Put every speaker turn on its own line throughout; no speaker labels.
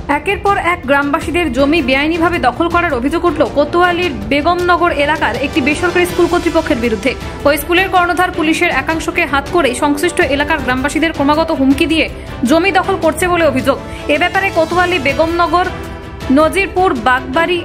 একের পর এক গ্রামবাসীদের জমি বেআইনিভাবে দখল করার অভিযোগ উঠল কোতোয়ালির বেগমনগর এলাকার একটি বেসরকারি স্কুল কর্তৃপক্ষের বিরুদ্ধে। ওই স্কুলের কর্ণধার পুলিশের একাংশকে হাত করে সংশ্লিষ্ট এলাকার গ্রামবাসীদের ক্রমাগত হুমকি দিয়ে জমি দখল করছে বলে অভিযোগ। এ ব্যাপারে কোতোয়ালি বেগমনগর নজিরপুর বাগবাড়ি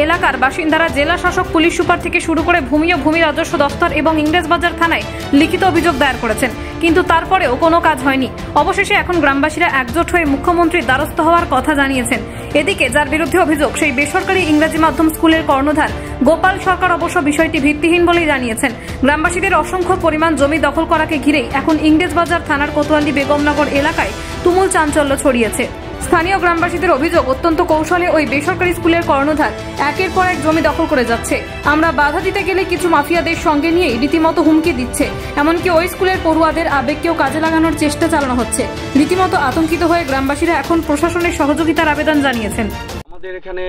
এলাকার বাসিন্দারা জেলা শাসক, পুলিশ সুপার থেকে শুরু করে ভূমি ও ভূমি রাজস্ব দফতর এবং ইংরেজবাজার থানায় লিখিত অভিযোগ দায়ের করেছেন, কিন্তু তারপরেও কোনো কাজ হয়নি। অবশেষে এখন গ্রামবাসীরা একজোট হয়ে মুখ্যমন্ত্রীর দ্বারস্থ হওয়ার কথা জানিয়েছেন। এদিকে যার বিরুদ্ধে অভিযোগ সেই বেসরকারি ইংরেজি মাধ্যম স্কুলের কর্ণধার গোপাল সরকার অবশ্য বিষয়টি ভিত্তিহীন বলেই জানিয়েছেন। গ্রামবাসীদের অসংখ্য পরিমাণ জমি দখল করাকে ঘিরেই এখন ইংরেজবাজার থানার কোতোয়ালি বেগমনগর এলাকায় তুমুল চাঞ্চল্য ছড়িয়েছে। স্থানীয় গ্রামবাসীদের অভিযোগ, অত্যন্ত কৌশলে ওই বেসরকারি স্কুলের কর্ণধার একের পর এক জমি দখল করে যাচ্ছে। আমরা বাধা দিতে গেলে কিছু মাফিয়াদের সঙ্গে নিয়ে রীতিমতো হুমকি দিচ্ছে, এমনকি ওই স্কুলের পড়ুয়াদের আবেগকেও কাজে লাগানোর চেষ্টা চালানো হচ্ছে। রীতিমতো আতঙ্কিত হয়ে গ্রামবাসীরা এখন প্রশাসনের সহযোগিতার আবেদন জানিয়েছেন।
আমাদের এখানে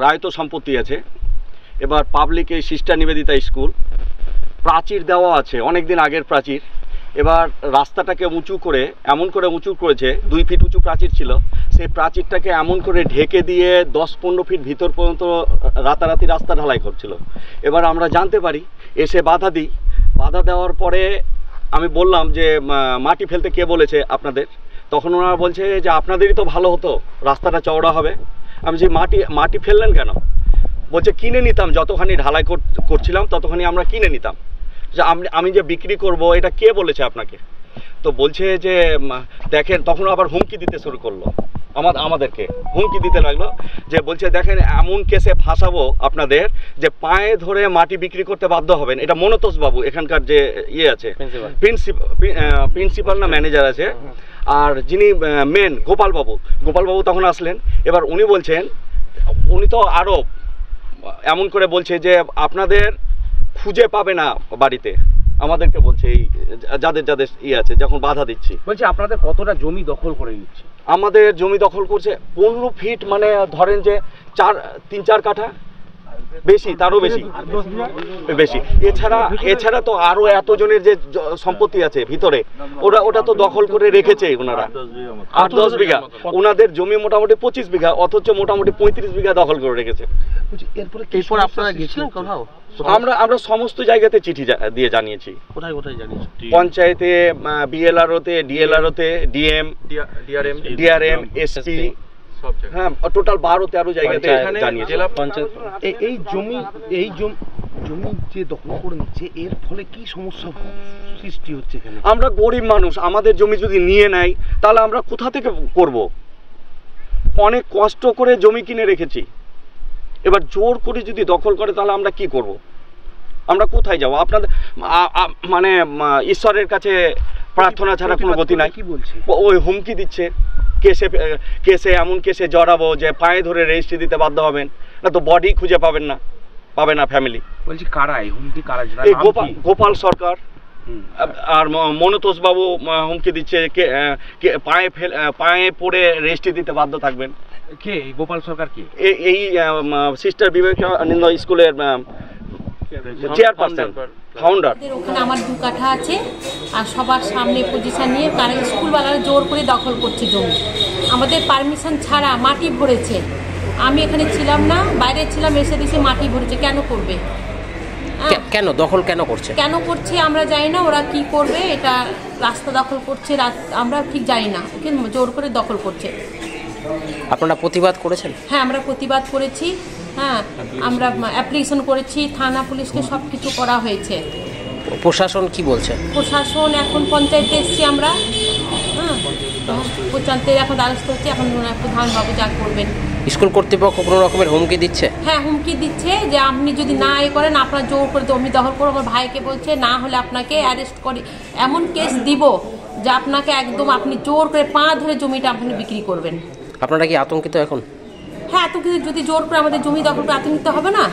রায়ত সম্পত্তি আছে, এবার পাবলিক এই সিস্টার নিবেদিতা স্কুল, প্রাচীর দেওয়া আছে অনেকদিন আগের প্রাচীর। এবার রাস্তাটাকে উঁচু করে এমন করে উঁচু করেছে, 2 ফিট উঁচু প্রাচীর ছিল, সেই প্রাচীরটাকে এমন করে ঢেকে দিয়ে 10-15 ফিট ভিতর পর্যন্ত রাতারাতি রাস্তা ঢালাই করছিল। এবার আমরা জানতে পারি, এসে বাধা দিই। বাধা দেওয়ার পরে আমি বললাম যে মাটি ফেলতে কে বলেছে আপনাদের? তখন ওনারা বলছে যে আপনাদেরই তো ভালো হতো, রাস্তাটা চওড়া হবে। আমি যে মাটি ফেললেন কেন? বলছে কিনে নিতাম, যতখানি ঢালাই করছিলাম ততখানি আমরা কিনে নিতাম। যে আমি যে বিক্রি করব এটা কে বলেছে আপনাকে? তো বলছে যে দেখেন, তখন আবার হুমকি দিতে শুরু করলো, আমাদেরকে হুমকি দিতে লাগলো, যে বলছে দেখেন এমন কেসে ফাঁসাবো আপনাদের যে পায়ে ধরে মাটি বিক্রি করতে বাধ্য হবেন। এটা মনতোষ বাবু, এখানকার যে ইয়ে আছে, প্রিন্সিপাল না ম্যানেজার আছে, আর যিনি মেন গোপাল বাবু তখন আসলেন। এবার উনি বলছেন, উনি তো আরও এমন করে বলছে যে আপনাদের খুঁজে পাবে না বাড়িতে, আমাদেরকে বলছে এই যাদের ইয়ে আছে। যখন বাধা দিচ্ছি
বলছে আপনাদের কতটা জমি দখল করে নিচ্ছে?
আমাদের জমি দখল করছে 15 ফিট, মানে ধরেন যে 3-4 কাঠা, বেশি, তারও বেশি। এছাড়া তো আরো এতজনের যে সম্পত্তি আছে ভিতরে, ওটা তো দখল করে রেখেছে ওনারা। 8-10 বিঘা ওনাদের জমি, মোটামুটি 25 বিঘা, অথচ মোটামুটি 35 বিঘা দখল করে রেখেছে।
এরপর আপনারা গেছিলেন কোথাও?
আমরা সমস্ত জায়গাতে চিঠি দিয়ে জানিয়েছি।
কোথায় জানিয়েছি?
পঞ্চায়েতে, BLRO-তে, DLRO-তে, DRM, SP, হ্যাঁ, টোটাল 12-13 জায়গাতে জানিয়েছি।
এই জমি যে দখল করে নিচ্ছে, এর ফলে কি সমস্যা সৃষ্টি হচ্ছে এখানে?
আমরা গরিব মানুষ, আমাদের জমি যদি নিয়ে নেয় তাহলে আমরা কোথা থেকে করব? অনেক কষ্ট করে জমি কিনে রেখেছি, এবার জোর করে যদি দখল করে তাহলে আমরা কি করব? আমরা কোথায় যাব? আপনাদের মানে ঈশ্বরের কাছে প্রার্থনা ছাড়া কোনো গতি নাই।
কি বলছে?
ওই হুমকি দিচ্ছে, এমন কেসে জড়াবো যে পায়ে ধরে রেজিস্ট্রি দিতে বাধ্য হবেন, না তো বডি খুঁজে পাবে না ফ্যামিলি।
বলছি কারা এই হুমকি? কারা?
এই গোপাল সরকার আর মনতোষ বাবু হুমকি দিচ্ছে, পায়ে পড়ে রেজিস্ট্রি দিতে বাধ্য থাকবেন।
কে গোপাল সরকার? কি
এই সিস্টার বিবেকানন্দ স্কুলের চেয়ারপারসন, ফাউন্ডার।
ওখানে আমার 2 কাঠা আছে, আর সবার সামনে পজিশন নিয়ে তারা স্কুলওয়ালারা জোর করে দখল করছে জমি। আমাদের পারমিশন ছাড়া মাটি ভরেছে। আমি এখানে ছিলাম না, বাইরে ছিলাম, এসে দিয়েছে মাটি ভরেছে। কেন করবে?
কেন দখল
করছে আমরা জানি না। ওরা কি করবে, এটা রাস্তা দখল করছে, আমরা ঠিক জানি না, কিন্তু জোর করে দখল করছে।
আপনারা প্রতিবাদ করেছেন?
হ্যাঁ, আমরা প্রতিবাদ করেছি। হ্যাঁ, আমরা অ্যাপ্লিকেশন করেছি, থানা পুলিশকে সব কিছু করা হয়েছে।
প্রশাসন কি বলছে?
প্রশাসন এখন পঞ্চায়েতে এসছি আমরা। হ্যাঁ, পঞ্চায়েতের এখন দ্বারস্থ হচ্ছে। এখন প্রধানবাবু যা করবেন।
স্কুল কর্তৃপক্ষ কোনো রকমের হুমকি দিচ্ছে?
হ্যাঁ, হুমকি দিচ্ছে যে আপনি যদি না করেন, আপনার জোর করে জমি দখল করো। আমার ভাইকে বলছে না হলে আপনাকে অ্যারেস্ট করে এমন কেস দিব যে আপনাকে একদম, আপনি জোর করে পা ধরে জমিটা আপনি বিক্রি করবেন।
আপনারা কি আতঙ্কিত এখন?
হ্যাঁ, আতঙ্কিত। যদি জোর করে আমাদের জমি দখল করে আতঙ্কিত হবে না?